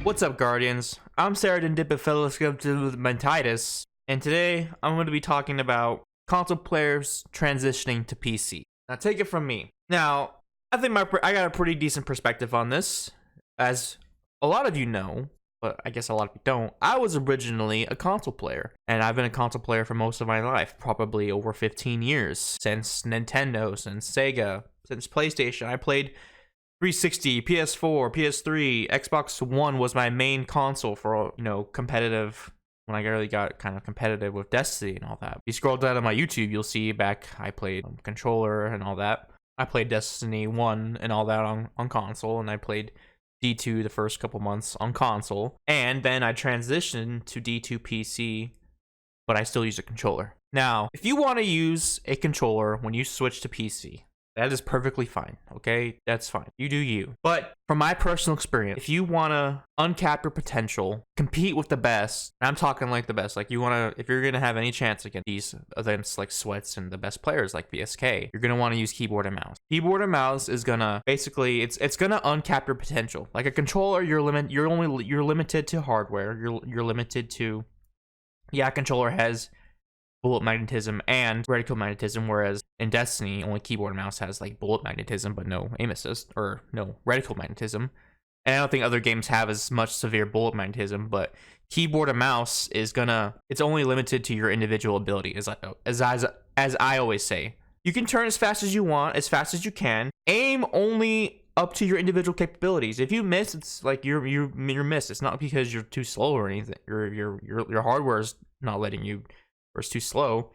What's up, Guardians? I'm Cerridius, and today I'm going to be talking about console players transitioning to PC. Now, take it from me. Now, I think I got a pretty decent perspective on this, as a lot of you know, but I guess a lot of you don't. I was originally a console player, and I've been a console player for most of my life, probably over 15 years, since Nintendo, since Sega, since PlayStation. I played 360, PS4, PS3, Xbox One was my main console for, competitive, when I really got kind of competitive with Destiny and all that. If you scroll down on my YouTube, you'll see back I played controller and all that. I played Destiny 1 and all that on console, and I played D2 the first couple months on console. And then I transitioned to D2 PC, but I still use a controller. Now, if you want to use a controller when you switch to PC, that is perfectly fine, okay? That's fine. You do you. But from my personal experience, if you want to uncap your potential, compete with the best, and I'm talking like the best, like if you're going to have any chance against these events like Sweats and the best players like BSK, you're going to want to use keyboard and mouse. Keyboard and mouse is going to basically, it's going to uncap your potential. Like a controller, you're limited to hardware. You're limited to, yeah, controller has bullet magnetism and reticle magnetism, whereas in Destiny only keyboard and mouse has like bullet magnetism but no aim assist, or no reticle magnetism. And I don't think other games have as much severe bullet magnetism, but keyboard and mouse it's only limited to your individual ability. As I always say, you can turn as fast as you want, as fast as you can. Aim only up to your individual capabilities. If you miss, it's like you're missed. It's not because you're too slow or anything. Your hardware is not letting you, or it's too slow.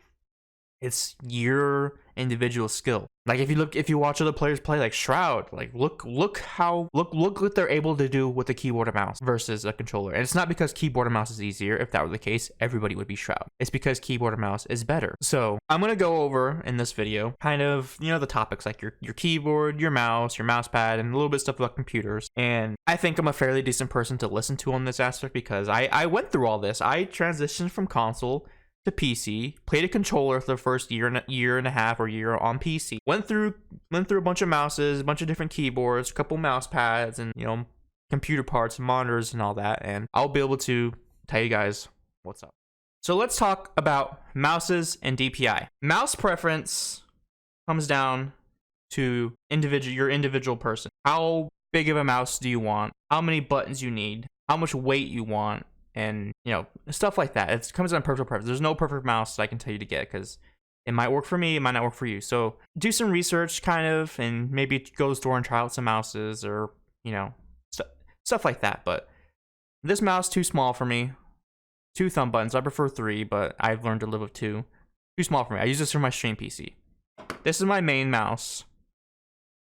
It's your individual skill. Like if you watch other players play, like Shroud, like look what they're able to do with a keyboard and mouse versus a controller. And it's not because keyboard and mouse is easier. If that were the case, everybody would be Shroud. It's because keyboard and mouse is better. So I'm gonna go over in this video kind of, the topics like your keyboard, your mouse pad, and a little bit of stuff about computers. And I think I'm a fairly decent person to listen to on this aspect because I went through all this. I transitioned from console to PC, played a controller for the first year and a half or year on PC, went through a bunch of mouses, a bunch of different keyboards, a couple mouse pads, and computer parts, monitors, and all that, and I'll be able to tell you guys what's up. So let's talk about mouses and DPI. Mouse preference comes down to your individual person. How big of a mouse do you want? How many buttons you need? How much weight you want? And stuff like that. It comes down to personal preference. There's no perfect mouse that I can tell you to get because it might work for me, it might not work for you. So do some research kind of, and maybe go to the store and try out some mouses, or stuff like that. But this mouse too small for me. 2 thumb buttons. I prefer 3, but I've learned to live with 2. Too small for me. I use this for my stream PC. This is my main mouse.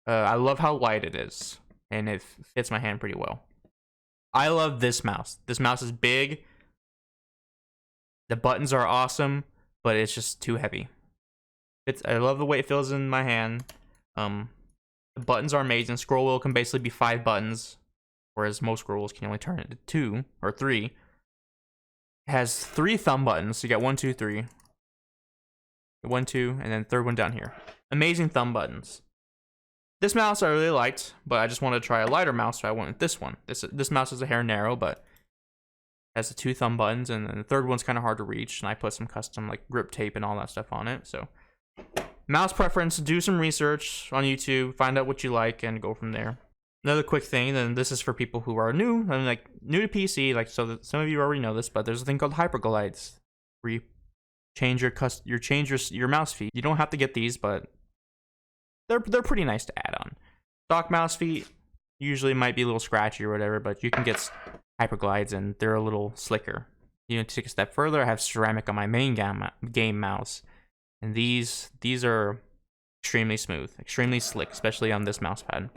I love how light it is, and it fits my hand pretty well. I love this mouse. This mouse is big. The buttons are awesome, but it's just too heavy. I love the way it feels in my hand. The buttons are amazing. Scroll wheel can basically be 5 buttons, whereas most scroll wheels can only turn it to 2 or 3. It has 3 thumb buttons. So you got 1, 2, 3. 1, 2, and then third one down here. Amazing thumb buttons. This mouse I really liked, but I just wanted to try a lighter mouse, so I went with this one. This mouse is a hair narrow, but has the 2 thumb buttons, and then the third one's kind of hard to reach, and I put some custom like grip tape and all that stuff on it. So mouse preference, do some research on YouTube, find out what you like, and go from there. Another quick thing, and this is for people who are new to PC, like some of you already know this, but there's a thing called hyperglides, where you change your mouse feet. You don't have to get these, but they're pretty nice to add on. Stock mouse feet usually might be a little scratchy or whatever, but you can get hyperglides and they're a little slicker. You know, to take a step further, I have ceramic on my main game mouse, and these are extremely smooth, extremely slick, especially on this mouse pad.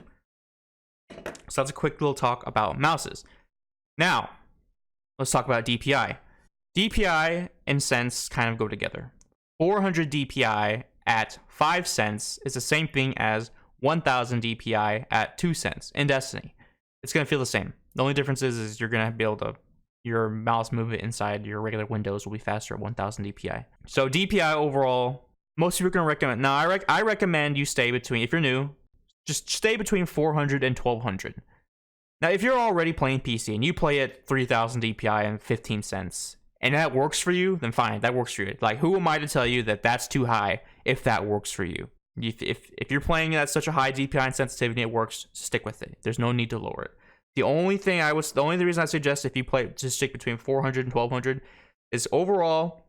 So that's a quick little talk about mouses. Now, let's talk about DPI. DPI and cents kind of go together. 400 DPI at 5 cents is the same thing as 1000 DPI at 2 cents in Destiny. It's going to feel the same. The only difference is you're going to be able to, your mouse movement inside your regular windows will be faster at 1000 DPI. So DPI overall, most people are going to recommend, now I recommend you stay between, if you're new, just stay between 400 and 1200. Now, if you're already playing PC and you play at 3000 DPI and 15 cents, and that works for you, then fine, that works for you. Like, who am I to tell you that that's too high if that works for you? If you're playing at such a high DPI and sensitivity, it works, stick with it. There's no need to lower it. The only reason I suggest if you play to stick between 400 and 1200 is overall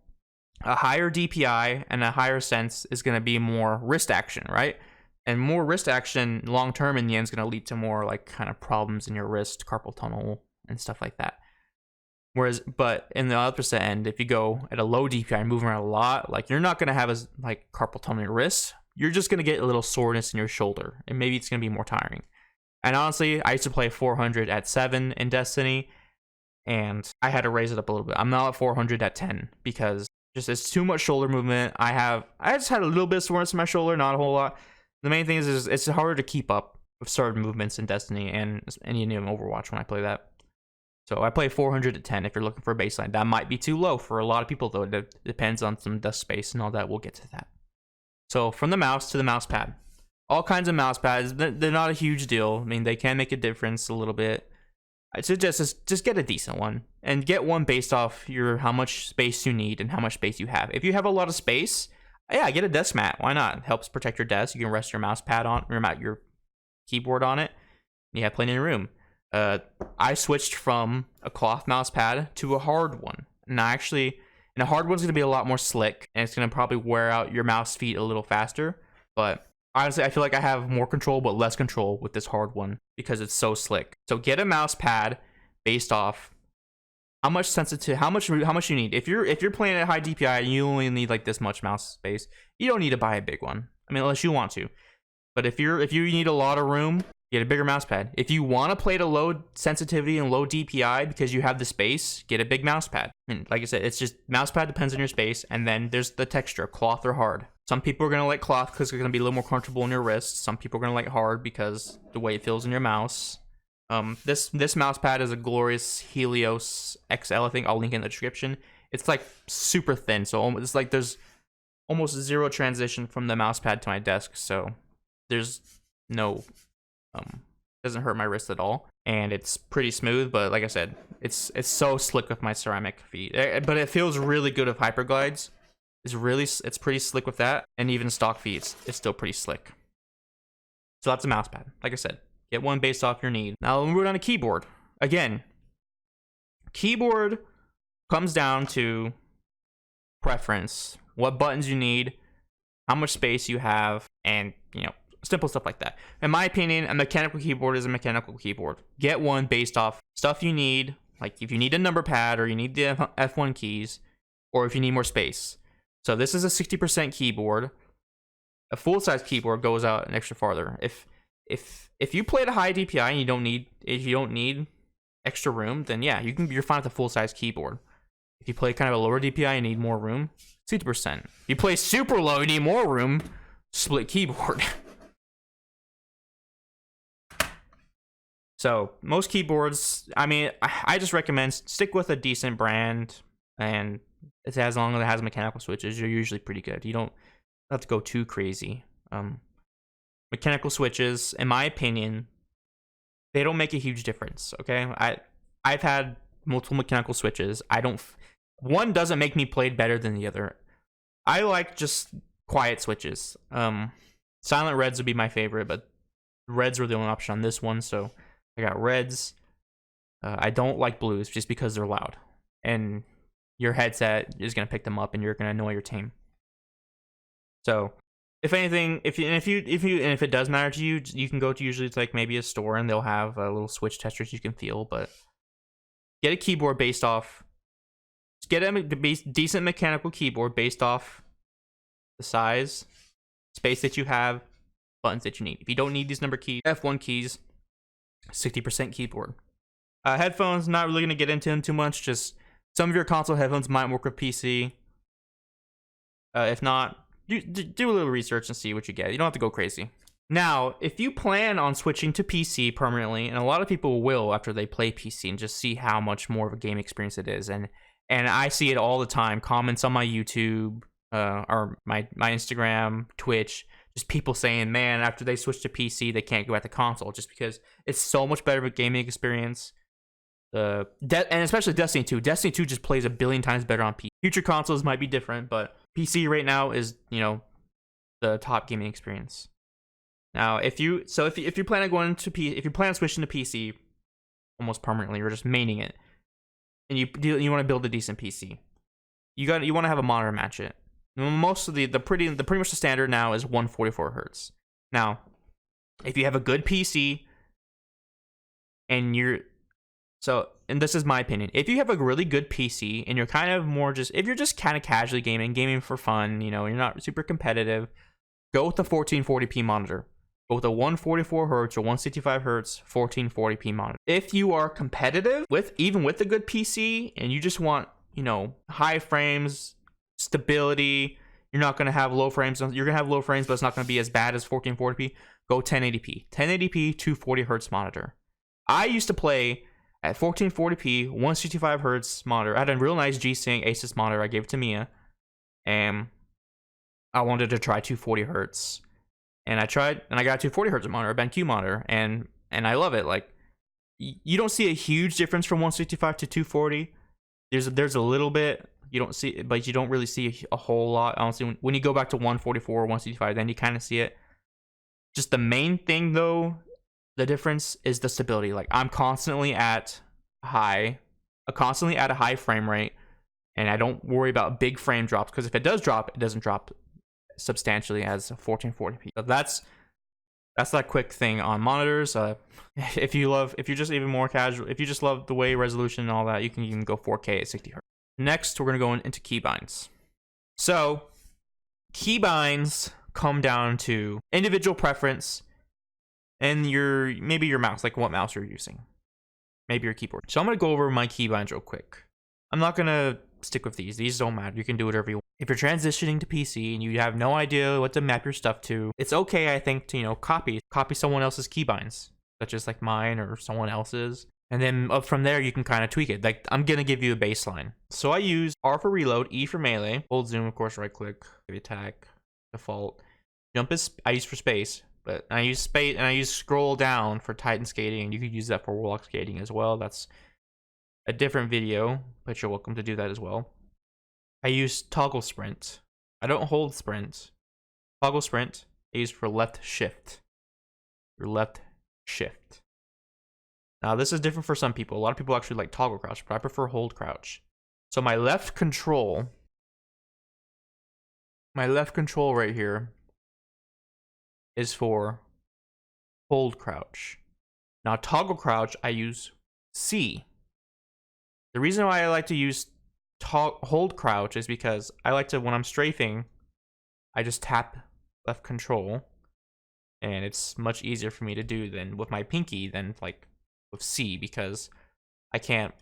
a higher DPI and a higher sense is going to be more wrist action, right? And more wrist action long term in the end is going to lead to more like kind of problems in your wrist, carpal tunnel, and stuff like that. Whereas, but in the opposite end, if you go at a low DPI, moving around a lot, like you're not going to have as like carpal tunnel in your wrist. You're just going to get a little soreness in your shoulder, and maybe it's going to be more tiring. And honestly, I used to play 400 at 7 in Destiny, and I had to raise it up a little bit. I'm now at 400 at 10 because just it's too much shoulder movement. I just had a little bit of soreness in my shoulder, not a whole lot. The main thing is it's harder to keep up with certain movements in Destiny and even Overwatch when I play that. So I play 400 at 10 if you're looking for a baseline. That might be too low for a lot of people, though. It depends on some desk space and all that. We'll get to that. So from the mouse to the mouse pad. All kinds of mouse pads. They're not a huge deal. I mean, they can make a difference a little bit. I suggest just get a decent one. And get one based off how much space you need and how much space you have. If you have a lot of space, yeah, get a desk mat. Why not? It helps protect your desk. You can rest your mouse pad on, or your keyboard on it. You have plenty of room. I switched from a cloth mouse pad to a hard one. And a hard one's going to be a lot more slick, and it's going to probably wear out your mouse feet a little faster. But honestly, I feel like I have more control, but less control with this hard one because it's so slick. So get a mouse pad based off how much you need. If you're playing at high DPI and you only need like this much mouse space, you don't need to buy a big one. I mean, unless you want to. But if you need a lot of room, get a bigger mouse pad. If you want to play at a low sensitivity and low DPI because you have the space, get a big mouse pad. And like I said, it's just mouse pad depends on your space, and then there's the texture, cloth or hard. Some people are going to like cloth because it's going to be a little more comfortable in your wrist. Some people are going to like hard because the way it feels in your mouse. This mouse pad is a glorious Helios XL. I think I'll link in the description. It's like super thin, so it's like there's almost zero transition from the mouse pad to my desk, so there's no doesn't hurt my wrist at all, and it's pretty smooth. But like I said, it's so slick with my ceramic feet, but it feels really good with hyperglides. It's pretty slick with that, and even stock feet, it's still pretty slick. So that's a mouse pad. Like I said, get one based off your need. Now we'll move on to keyboard. Again, keyboard comes down to preference, what buttons you need, how much space you have, and simple stuff like that. In my opinion, a mechanical keyboard is a mechanical keyboard. Get one based off stuff you need, like if you need a number pad or you need the F1 keys, or if you need more space. So this is a 60% keyboard. A full-size keyboard goes out an extra farther. If you play at a high DPI and you don't need extra room, then yeah, you're fine with a full-size keyboard. If you play kind of a lower DPI and need more room, 60%. If you play super low and need more room, split keyboard. So most keyboards, I mean, I just recommend stick with a decent brand, and as long as it has mechanical switches, you're usually pretty good. You don't have to go too crazy. Mechanical switches, in my opinion, they don't make a huge difference. Okay, I've had multiple mechanical switches. One doesn't make me play better than the other. I like just quiet switches. Silent reds would be my favorite, but reds were the only option on this one, so I got reds. I don't like blues just because they're loud, and your headset is gonna pick them up, and you're gonna annoy your team. So, if anything, if it does matter to you, you can go to usually it's like maybe a store, and they'll have little switch testers you can feel. But get a keyboard based off. Get a decent mechanical keyboard based off the size, space that you have, buttons that you need. If you don't need these number keys, F1 keys, 60% keyboard. Headphones, not really going to get into them too much. Just some of your console headphones might work with PC. If not, do a little research and see what you get. You don't have to go crazy. Now, if you plan on switching to PC permanently, and a lot of people will after they play PC and just see how much more of a game experience it is, and I see it all the time, comments on my YouTube or my Instagram, Twitch, just people saying, man, after they switch to PC, they can't go back to console, just because it's so much better of a gaming experience. And especially Destiny 2. Destiny 2 just plays a billion times better on PC. Future consoles might be different, but PC right now is, the top gaming experience. Now, if you plan on going to if you plan on switching to PC almost permanently, or just maining it, and you want to build a decent PC, you want to have a monitor match it. Most of the pretty much the standard now is 144 hertz. Now, if you have a good PC and and this is my opinion, if you have a really good PC and you're kind of more if you're just kind of casually gaming for fun, you're not super competitive, go with the 1440p monitor. Go with a 144 hertz or 165 hertz 1440p monitor. If you are competitive even with a good PC and you just want, high frames, stability, you're not going to have low frames. You're going to have low frames, but it's not going to be as bad as 1440p. Go 1080p. 1080p 240 hertz monitor. I used to play at 1440p 165 hertz monitor. I had a real nice G-Sync Asus monitor. I gave it to Mia, and I wanted to try 240 hertz. And I tried, and I got a 240 hertz monitor, a BenQ monitor, and I love it. Like, you don't see a huge difference from 165 to 240. There's a little bit. You don't see, but you don't really see a whole lot. Honestly, when you go back to 144 or 165, then you kind of see it. Just the main thing, though, the difference is the stability. Like, I'm constantly at a high frame rate, and I don't worry about big frame drops, because if it does drop, it doesn't drop substantially as 1440p. So that's that quick thing on monitors. If you're just even more casual, if you just love the way resolution and all that, you can even go 4K at 60 hertz. Next, we're going to go into keybinds. So, keybinds come down to individual preference and maybe your mouse, like what mouse you're using. Maybe your keyboard. So I'm going to go over my keybinds real quick. I'm not going to stick with these. These don't matter. You can do whatever you want. If you're transitioning to PC and you have no idea what to map your stuff to, it's okay, I think, to, copy someone else's keybinds, such as like mine or someone else's. And then up from there, you can kind of tweak it. Like, I'm going to give you a baseline. So I use R for reload, E for melee, hold zoom, of course, right click, attack, default. Jump is I use for space, but I use space, and I use scroll down for Titan skating, and you could use that for warlock skating as well. That's a different video, but you're welcome to do that as well. I use toggle sprint. I don't hold sprint. Toggle sprint, I use for left shift. Your left shift. Now, this is different for some people. A lot of people actually like toggle crouch, but I prefer hold crouch. So my left control right here is for hold crouch. Now, toggle crouch, I use C. The reason why I like to use hold crouch is because I like to, when I'm strafing, I just tap left control, and it's much easier for me to do than with my pinky than like with C, because I can't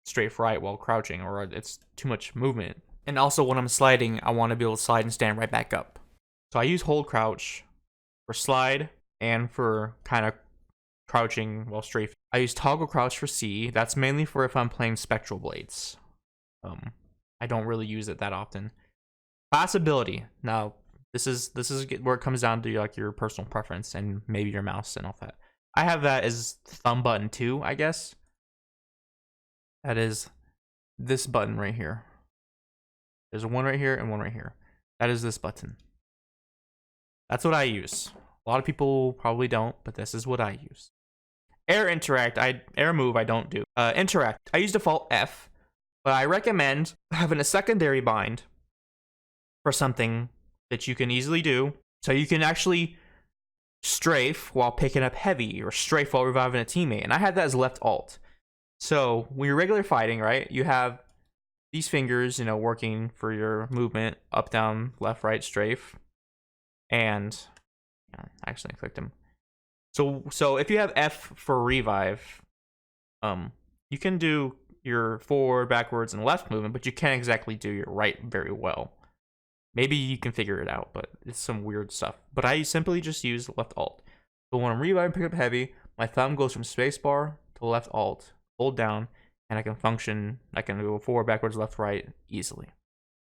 strafe right while crouching, or it's too much movement. And also when I'm sliding, I want to be able to slide and stand right back up. So I use hold crouch for slide and for kind of crouching while strafing. I use toggle crouch for C. That's mainly for if I'm playing spectral blades. I don't really use it that often. Class ability. Now, this is where it comes down to like your personal preference and maybe your mouse and all that. I have that as thumb button 2, I guess. That is this button right here. There's one right here and one right here. That is this button. That's what I use. A lot of people probably don't, but this is what I use. Air move I don't do. Interact, I use default F, but I recommend having a secondary bind for something that you can easily do, so you can actually strafe while picking up heavy, or strafe while reviving a teammate. And I had that as left alt. So when you're regular fighting, right, you have these fingers, working for your movement, up, down, left, right, strafe. And I accidentally clicked them. So if you have F for revive, you can do your forward, backwards, and left movement, but you can't exactly do your right very well. Maybe you can figure it out, but it's some weird stuff. But I simply just use left alt. So when I'm reviving, pick up heavy, my thumb goes from spacebar to left alt, hold down, and I can go forward, backwards, left, right easily.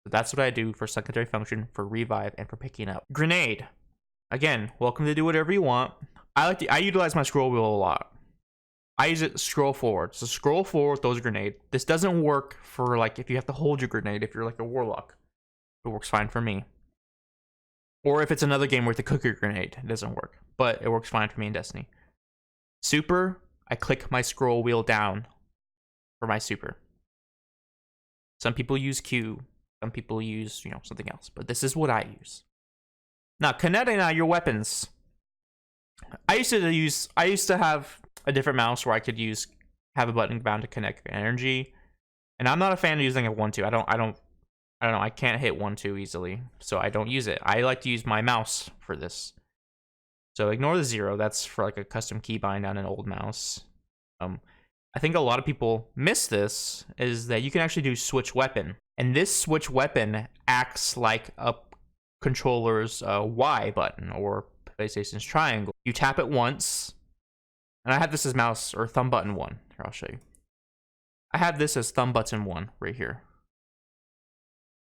So that's what I do for secondary function, for revive, and for picking up. Grenade. Again, welcome to do whatever you want. I utilize my scroll wheel a lot. I use it scroll forward. So scroll forward, throws a grenade. This doesn't work for like if you have to hold your grenade if you're like a warlock. It works fine for me. Or if it's another game where the cook your grenade, it doesn't work. But it works fine for me in Destiny. Super, I click my scroll wheel down for my super. Some people use Q, some people use, something else. But this is what I use. Now, connecting your weapons. I used to have a different mouse where I could have a button bound to connect energy. And I'm not a fan of using a 1-2. I don't know, I can't hit 1-2 easily, so I don't use it. I like to use my mouse for this. So ignore the 0, that's for like a custom keybind on an old mouse. I think a lot of people miss this, is that you can actually do switch weapon. And this switch weapon acts like a controller's Y button, or PlayStation's triangle. You tap it once, and I have this as mouse or thumb button 1. Here, I'll show you. I have this as thumb button 1 right here.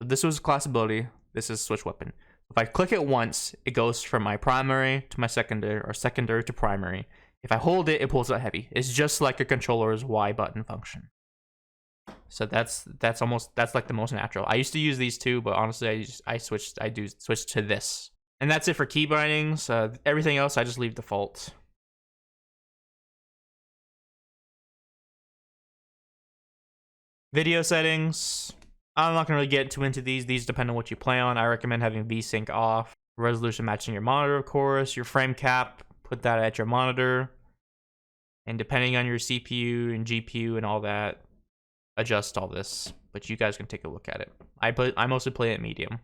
So this was class ability. This is switch weapon. If I click it once, it goes from my primary to my secondary, or secondary to primary. If I hold it, it pulls out heavy. It's just like a controller's Y button function. So that's like the most natural. I used to use these two, but honestly, I switched to this. And that's it for key bindings. Everything else I just leave default. Video settings. I'm not gonna really get too into these. These depend on what you play on. I recommend having VSync off. Resolution matching your monitor, of course. Your frame cap, put that at your monitor. And depending on your CPU and GPU and all that, adjust all this. But you guys can take a look at it. I mostly play it medium.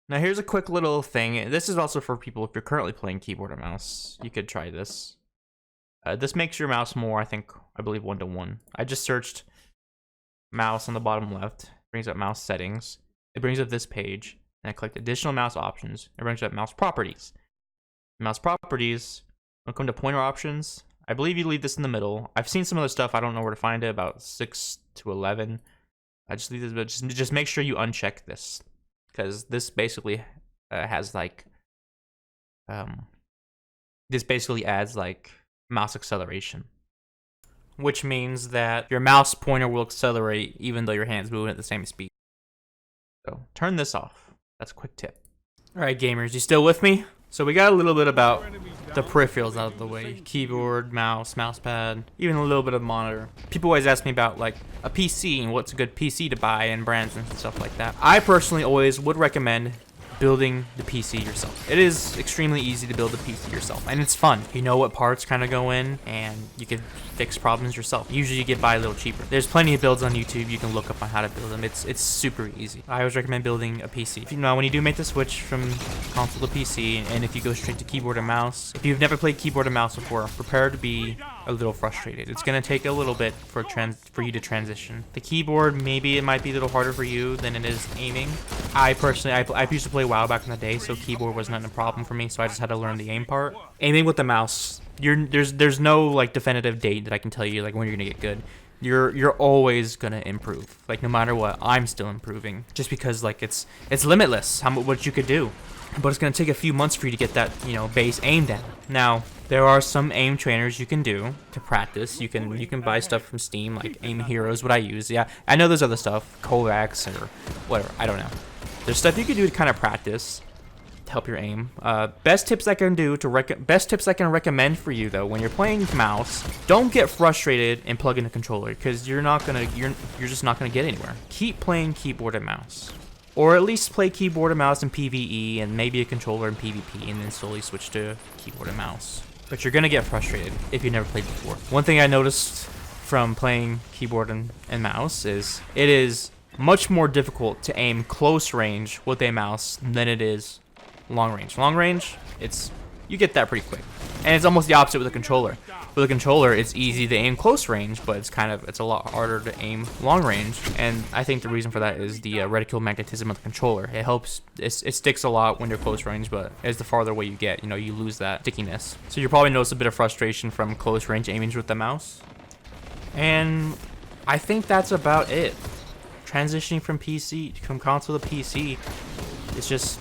Now here's a quick little thing. This is also for people if you're currently playing keyboard or mouse. You could try this. This makes your mouse more, I believe 1-to-1. I just searched mouse on the bottom left. It brings up mouse settings. It brings up this page. And I clicked additional mouse options. It brings up mouse properties. Mouse properties, when it comes to pointer options, I believe you leave this in the middle. I've seen some other stuff. I don't know where to find it, about 6 to 11. I just leave this, but just make sure you uncheck this. Because this basically has like, this basically adds like mouse acceleration. Which means that your mouse pointer will accelerate even though your hand's moving at the same speed. So turn this off. That's a quick tip. Alright gamers, you still with me? So we got a little bit about the peripherals out of the way. Keyboard, mouse, mousepad, even a little bit of monitor. People always ask me about like a PC and what's a good PC to buy and brands and stuff like that. I personally always would recommend building the PC yourself. It is extremely easy to build a PC yourself, and it's fun. You know what parts kind of go in, and you can fix problems yourself. Usually you get by a little cheaper. There's plenty of builds on YouTube you can look up on how to build them. It's super easy. I always recommend building a PC. If you know, when you do make the switch from console to PC, and if you go straight to keyboard and mouse, if you've never played keyboard and mouse before, prepare to be a little frustrated. It's gonna take a little bit for you to transition. The keyboard, maybe it might be a little harder for you than it is aiming. I personally, I used to play WoW back in the day, so keyboard was not a problem for me, so I just had to learn the aim part. Aiming with the mouse, there's no like definitive date that I can tell you like when you're gonna get good. You're always gonna improve. Like no matter what, I'm still improving, just because like it's limitless what you could do. But it's gonna take a few months for you to get that base aim down. Now there are some aim trainers you can do to practice. You can buy stuff from Steam like Aim Heroes, what I use. Yeah, I know there's other stuff, Kovacs or whatever. I don't know. There's stuff you can do to kind of practice to help your aim. Best tips I can recommend for you though when you're playing mouse, don't get frustrated and plug in a controller because you're just not gonna get anywhere. Keep playing keyboard and mouse. Or at least play keyboard and mouse in PvE and maybe a controller in PvP and then slowly switch to keyboard and mouse. But you're gonna get frustrated if you never played before. One thing I noticed from playing keyboard and mouse is it is much more difficult to aim close range with a mouse than it is long range. Long range, you get that pretty quick. And it's almost the opposite with a controller. With a controller, it's easy to aim close range, but it's a lot harder to aim long range. And I think the reason for that is the reticle magnetism of the controller. It helps, it sticks a lot when you're close range, but as the farther away you get, you lose that stickiness. So you'll probably notice a bit of frustration from close range aiming with the mouse. And I think that's about it. Transitioning from console to PC, it's just,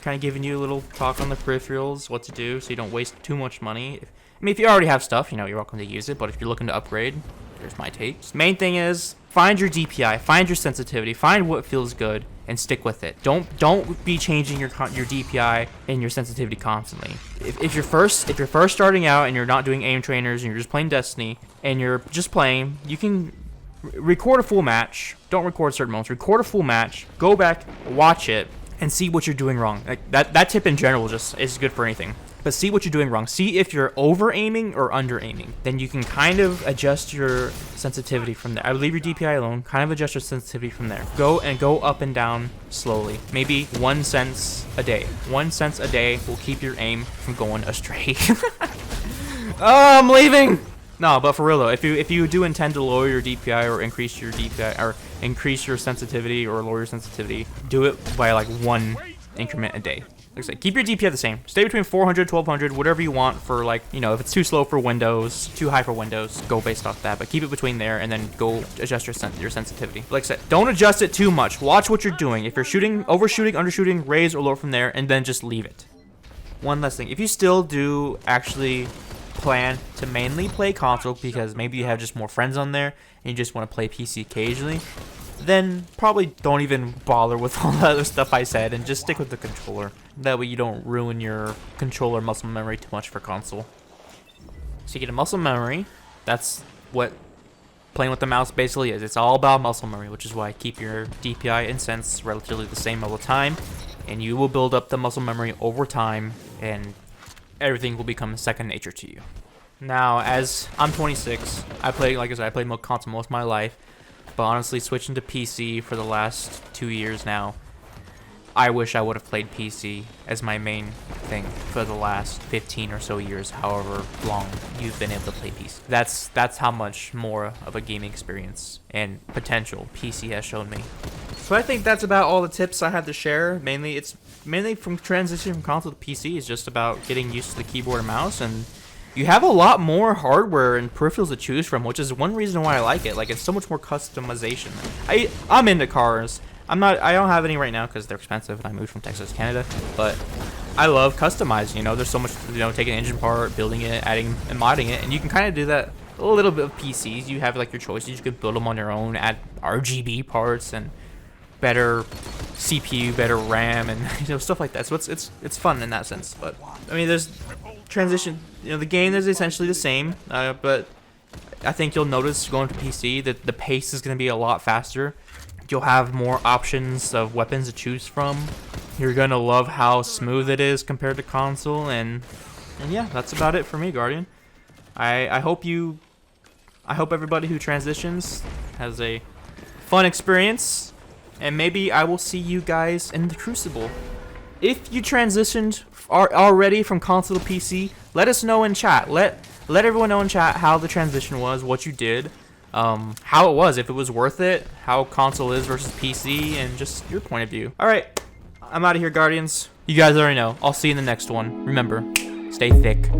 kind of giving you a little talk on the peripherals, what to do so you don't waste too much money. I mean, if you already have stuff, you know, you're welcome to use it, but if you're looking to upgrade, here's my take. Main thing is, find your DPI, find your sensitivity, find what feels good, and stick with it. Don't be changing your DPI and your sensitivity constantly. If you're first starting out and you're not doing aim trainers and you're just playing Destiny and you're just playing, you can record a full match. Don't record certain moments. Record a full match. Go back, watch it, and see what you're doing wrong. Like that tip in general just is good for anything. But see what you're doing wrong. See if you're over aiming or under aiming. Then you can kind of adjust your sensitivity from there. I would leave your DPI alone. Kind of adjust your sensitivity from there. Go up and down slowly. Maybe 1 sense a day. 1 sense a day will keep your aim from going astray. Oh, I'm leaving. No, but for real though, if you do intend to lower your DPI or increase your DPI or increase your sensitivity or lower your sensitivity, do it by like 1 increment a day. Like I said, keep your DPI the same. Stay between 400, 1200, whatever you want for, like, you know, if it's too slow for Windows, too high for Windows, go based off that. But keep it between there and then go adjust your sensitivity. Like I said, don't adjust it too much. Watch what you're doing. If you're shooting, overshooting, undershooting, raise or lower from there, and then just leave it. One last thing. If you still do actually plan to mainly play console because maybe you have just more friends on there and you just want to play PC occasionally, then probably don't even bother with all the other stuff I said and just stick with the controller. That way you don't ruin your controller muscle memory too much for console. So you get a muscle memory. That's what playing with the mouse basically is. It's all about muscle memory, which is why I keep your DPI and sense relatively the same all the time. And you will build up the muscle memory over time and everything will become second nature to you. Now, as I'm 26, like I said, I played console most of my life. But honestly, switching to PC for the last 2 years now, I wish I would have played PC as my main thing for the last 15 or so years, however long you've been able to play PC. That's how much more of a gaming experience and potential PC has shown me. So I think that's about all the tips I had to share. It's mainly from transitioning from console to PC is just about getting used to the keyboard and mouse, and you have a lot more hardware and peripherals to choose from, which is one reason why I like it. Like, it's so much more customization. I'm into cars. I don't have any right now because they're expensive and I moved from Texas to Canada, but I love customizing. You know, there's so much, you know, taking an engine part, building it, adding and modding it, and you can kind of do that a little bit of PCs. You have like your choices. You could build them on your own, add RGB parts and better CPU, better RAM, and you know, stuff like that. So it's fun in that sense. But I mean, there's transition. You know, the game is essentially the same, but I think you'll notice going to PC that the pace is going to be a lot faster. You'll have more options of weapons to choose from. You're gonna love how smooth it is compared to console, and yeah, that's about it for me, Guardian. I hope everybody who transitions has a fun experience, and maybe I will see you guys in the Crucible. If you transitioned already from console to PC, let us know in chat. Let everyone know in chat how the transition was, what you did, how it was, if it was worth it, how console is versus PC, and just your point of view. Alright, I'm out of here, Guardians. You guys already know. I'll see you in the next one. Remember, stay thick.